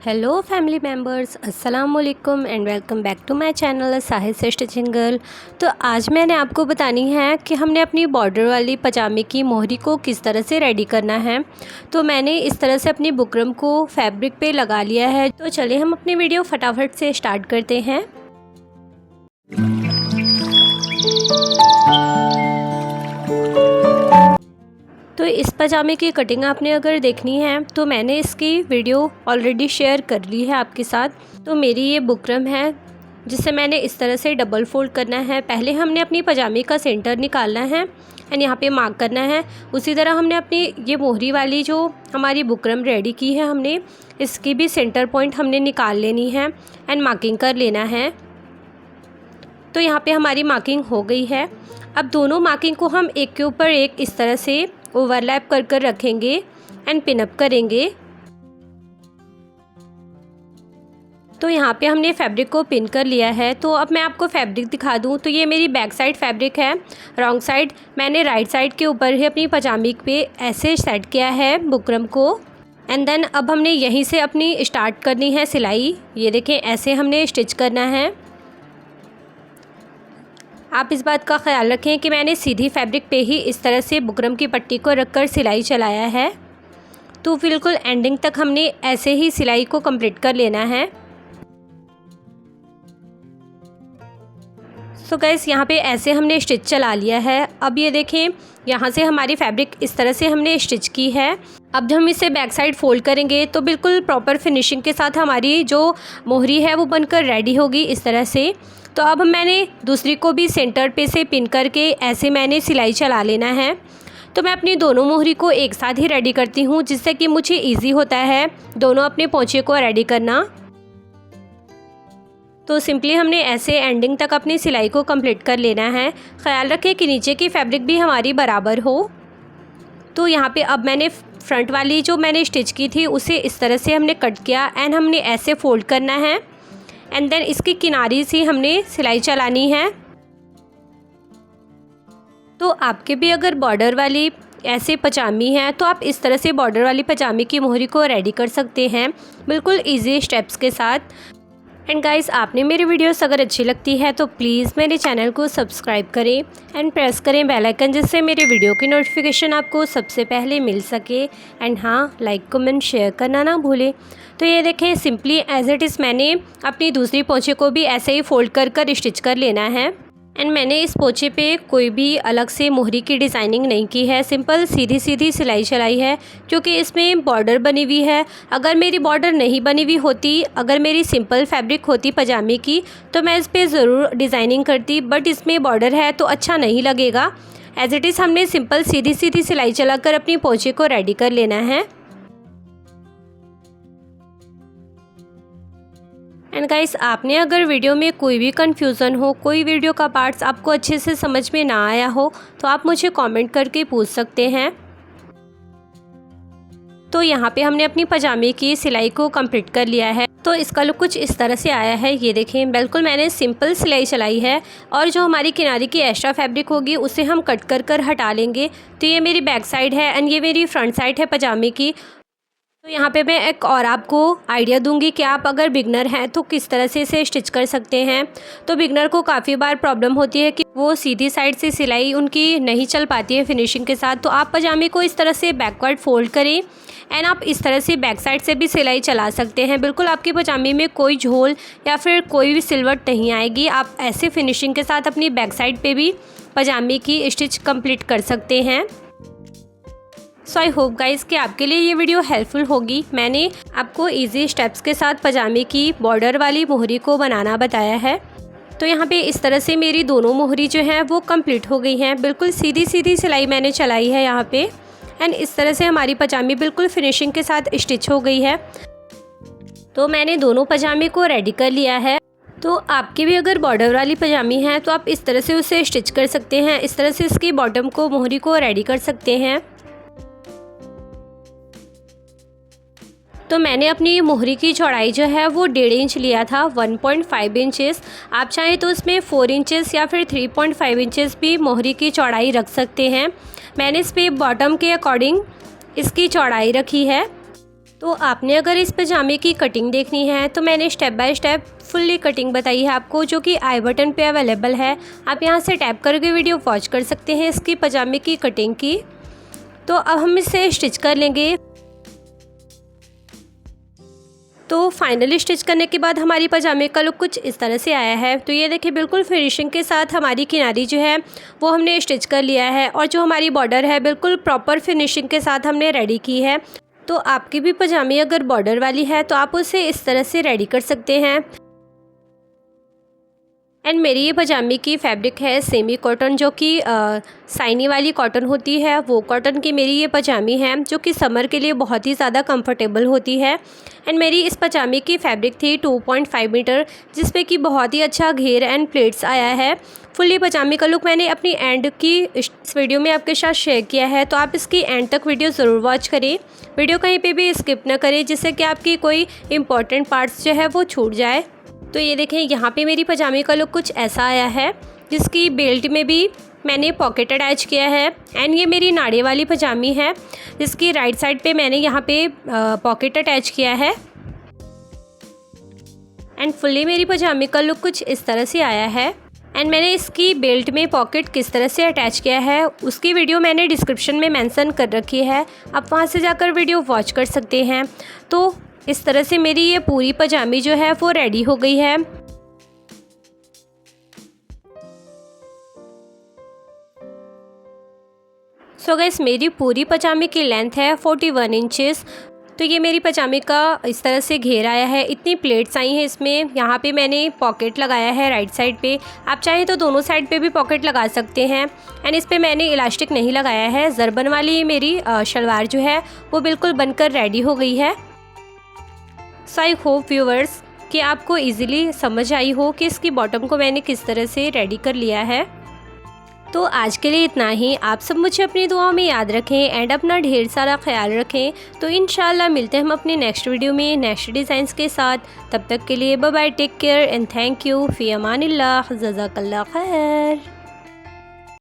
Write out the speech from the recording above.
Hello family members, अस्सलाम वालेकुम and welcome back to my channel Sahid से स्टिचिंग गर्ल। तो आज मैंने आपको बतानी है कि हमने अपनी बॉर्डर वाली पजामे की मोहरी को किस तरह से रेडी करना है। तो मैंने इस तरह से अपनी बुकरम को फैब्रिक पे लगा लिया है। तो चलिए हम अपनी वीडियो फटाफट से स्टार्ट करते हैं। तो इस पजामे की कटिंग आपने अगर देखनी है तो मैंने इसकी वीडियो ऑलरेडी शेयर कर ली है आपके साथ। तो मेरी ये बुकरम है जिसे मैंने इस तरह से डबल फोल्ड करना है। पहले हमने अपनी पजामे का सेंटर निकालना है एंड यहाँ पे मार्क करना है। उसी तरह हमने अपनी ये मोहरी वाली जो हमारी बुकरम रेडी की है हमने इसकी भी सेंटर पॉइंट हमने निकाल लेनी है एंड मार्किंग कर लेना है। तो यहाँ पे हमारी मार्किंग हो गई है। अब दोनों मार्किंग को हम एक के ऊपर एक इस तरह से ओवरलैप कर कर रखेंगे एंड पिन अप करेंगे। तो यहाँ पे हमने फैब्रिक को पिन कर लिया है। तो अब मैं आपको फैब्रिक दिखा दूँ तो ये मेरी बैक साइड फैब्रिक है। रॉन्ग साइड मैंने राइट साइड के ऊपर ही अपनी पजामे पे ऐसे सेट किया है बुकरम को। एंड देन अब हमने यहीं से अपनी स्टार्ट करनी है सिलाई। ये देखें ऐसे हमने स्टिच करना है। आप इस बात का ख्याल रखें कि मैंने सीधी फैब्रिक पे ही इस तरह से बुकरम की पट्टी को रखकर सिलाई चलाया है। तो बिल्कुल एंडिंग तक हमने ऐसे ही सिलाई को कंप्लीट कर लेना है। सो गाइस यहाँ पे ऐसे हमने स्टिच चला लिया है। अब ये देखें यहाँ से हमारी फैब्रिक इस तरह से हमने स्टिच की है। अब जब हम इसे बैक साइड फोल्ड करेंगे तो बिल्कुल प्रॉपर फिनिशिंग के साथ हमारी जो मोहरी है वो बनकर रेडी होगी इस तरह से। तो अब मैंने दूसरी को भी सेंटर पे से पिन करके ऐसे मैंने सिलाई चला लेना है। तो मैं अपनी दोनों मोहरी को एक साथ ही रेडी करती हूँ जिससे कि मुझे इजी होता है दोनों अपने पोंचे को रेडी करना। तो सिंपली हमने ऐसे एंडिंग तक अपनी सिलाई को कंप्लीट कर लेना है। ख्याल रखें कि नीचे की फैब्रिक भी हमारी बराबर हो। तो यहाँ पे अब मैंने फ्रंट वाली जो मैंने स्टिच की थी उसे इस तरह से हमने कट किया एंड हमने ऐसे फोल्ड करना है एंड देन इसकी किनारी से हमने सिलाई चलानी है। तो आपके भी अगर बॉर्डर वाली ऐसे पजामी है तो आप इस तरह से बॉर्डर वाली पजामी की मोहरी को रेडी कर सकते हैं बिल्कुल इजी स्टेप्स के साथ। एंड गाइस आपने मेरी वीडियोस अगर अच्छी लगती है तो प्लीज़ मेरे चैनल को सब्सक्राइब करें एंड प्रेस करें बेल आइकन जिससे मेरे वीडियो की नोटिफिकेशन आपको सबसे पहले मिल सके। एंड हाँ, लाइक कमेंट शेयर करना ना भूलें। तो ये देखें सिंपली एज इट इज़ मैंने अपनी दूसरी पोंचे को भी ऐसे ही फोल्ड कर कर स्टिच कर लेना है। एंड मैंने इस पोंचे पे कोई भी अलग से मोहरी की डिज़ाइनिंग नहीं की है, सिंपल सीधी सीधी सिलाई चलाई है क्योंकि इसमें बॉर्डर बनी हुई है। अगर मेरी बॉर्डर नहीं बनी हुई होती, अगर मेरी सिंपल फैब्रिक होती पजामे की तो मैं इस पर ज़रूर डिज़ाइनिंग करती, बट इसमें बॉर्डर है तो अच्छा नहीं लगेगा। एज इट इज़ हमने सिंपल सीधी सीधी सिलाई चलाकर अपनी पोंचे को रेडी कर लेना है। एंड गाइस आपने अगर वीडियो में कोई भी कन्फ्यूज़न हो, कोई वीडियो का पार्ट्स आपको अच्छे से समझ में ना आया हो तो आप मुझे कमेंट करके पूछ सकते हैं। तो यहाँ पे हमने अपनी पजामे की सिलाई को कंप्लीट कर लिया है। तो इसका लुक कुछ इस तरह से आया है। ये देखें बिल्कुल मैंने सिंपल सिलाई चलाई है और जो हमारी किनारे की एक्स्ट्रा फैब्रिक होगी उसे हम कट कर कर हटा लेंगे। तो ये मेरी बैक साइड है एंड ये मेरी फ्रंट साइड है पजामे की। तो यहाँ पे मैं एक और आपको आइडिया दूंगी कि आप अगर बिगनर हैं तो किस तरह से इसे स्टिच कर सकते हैं। तो बिगनर को काफ़ी बार प्रॉब्लम होती है कि वो सीधी साइड से सिलाई उनकी नहीं चल पाती है फिनिशिंग के साथ। तो आप पजामे को इस तरह से बैकवर्ड फोल्ड करें एंड आप इस तरह से बैक साइड से भी सिलाई चला सकते हैं। बिल्कुल आपके पजामे में कोई झोल या फिर कोई भी सिलवट नहीं आएगी। आप ऐसे फिनिशिंग के साथ अपनी बैक साइड पे भी पजामे की स्टिच कंप्लीट कर सकते हैं। सो आई होप गाइस कि आपके लिए ये वीडियो हेल्पफुल होगी। मैंने आपको इजी स्टेप्स के साथ पजामे की बॉर्डर वाली मोहरी को बनाना बताया है। तो यहाँ पे इस तरह से मेरी दोनों मोहरी जो हैं वो कंप्लीट हो गई हैं। बिल्कुल सीधी सीधी सिलाई मैंने चलाई है यहाँ पे एंड इस तरह से हमारी पजामी बिल्कुल फिनिशिंग के साथ स्टिच हो गई है। तो मैंने दोनों पजामे को रेडी कर लिया है। तो आपकी भी अगर बॉर्डर वाली पजामी है तो आप इस तरह से उसे स्टिच कर सकते हैं। इस तरह से इसकी बॉटम को मोहरी को रेडी कर सकते हैं। तो मैंने अपनी मोहरी की चौड़ाई जो है वो 1.5 इंच लिया था, 1.5 इंचेस। आप चाहें तो इसमें 4 इंचेस या फिर 3.5 इंचेस भी मोहरी की चौड़ाई रख सकते हैं। मैंने इस पर बॉटम के अकॉर्डिंग इसकी चौड़ाई रखी है। तो आपने अगर इस पजामे की कटिंग देखनी है तो मैंने step by step fully cutting बताई है आपको, जो कि आई बटन पे अवेलेबल है। आप यहां से टैप करके वीडियो वॉच कर सकते हैं इसकी पजामे की कटिंग की। तो अब हम इसे स्टिच कर लेंगे। तो फाइनली स्टिच करने के बाद हमारी पजामे का लुक कुछ इस तरह से आया है। तो ये देखिए बिल्कुल फिनिशिंग के साथ हमारी किनारी जो है वो हमने स्टिच कर लिया है, और जो हमारी बॉर्डर है बिल्कुल प्रॉपर फिनिशिंग के साथ हमने रेडी की है। तो आपकी भी पजामी अगर बॉर्डर वाली है तो आप उसे इस तरह से रेडी कर सकते हैं। एंड मेरी ये पजामी की फैब्रिक है सेमी कॉटन, जो कि साइनी वाली कॉटन होती है, वो कॉटन की मेरी ये पजामी है, जो कि समर के लिए बहुत ही ज़्यादा कंफर्टेबल होती है। एंड मेरी इस पजामी की फैब्रिक थी 2.5 मीटर, जिसपे कि बहुत ही अच्छा घेर एंड प्लेट्स आया है। फुल्ली पजामी का लुक मैंने अपनी एंड की इस वीडियो में आपके साथ शेयर किया है, तो आप इसकी एंड तक वीडियो ज़रूर वॉच करें। वीडियो कहीं पे भी स्किप ना करें, जिससे कि आपकी कोई इंपॉर्टेंट पार्ट्स जो है वो छूट जाए। तो ये देखें यहाँ पे मेरी पजामे का लुक कुछ ऐसा आया है, जिसकी बेल्ट में भी मैंने पॉकेट अटैच किया है। एंड ये मेरी नाड़े वाली पजामी है, जिसकी राइट साइड पे मैंने यहाँ पे पॉकेट अटैच किया है। एंड फुल्ली मेरी पजामे का लुक कुछ इस तरह से आया है। एंड मैंने इसकी बेल्ट में पॉकेट किस तरह से अटैच किया है उसकी वीडियो मैंने डिस्क्रिप्शन में मेंशन कर रखी है, आप वहाँ से जाकर वीडियो वॉच कर सकते हैं। तो इस तरह से मेरी ये पूरी पजामी जो है वो रेडी हो गई है। सो गाइस मेरी पूरी पजामे की लेंथ है 41 इंचेस। तो ये मेरी पजामे का इस तरह से घेर आया है, इतनी प्लेट्स आई हैं इसमें। यहाँ पे मैंने पॉकेट लगाया है राइट साइड पे, आप चाहें तो दोनों साइड पे भी पॉकेट लगा सकते हैं। एंड इस पे मैंने इलास्टिक नहीं लगाया है। जरबन वाली मेरी शलवार जो है वो बिल्कुल बनकर रेडी हो गई है। सो आई होप व्यूअर्स कि आपको इजीली समझ आई हो कि इसकी बॉटम को मैंने किस तरह से रेडी कर लिया है। तो आज के लिए इतना ही। आप सब मुझे अपनी दुआओं में याद रखें एंड अपना ढेर सारा ख्याल रखें। तो इंशाल्लाह मिलते हैं हम अपने नेक्स्ट वीडियो में नेक्स्ट डिज़ाइंस के साथ। तब तक के लिए bye bye, take care and thank you, फ़ी अमानिल्लाह, जज़ाकल्लाह खैर।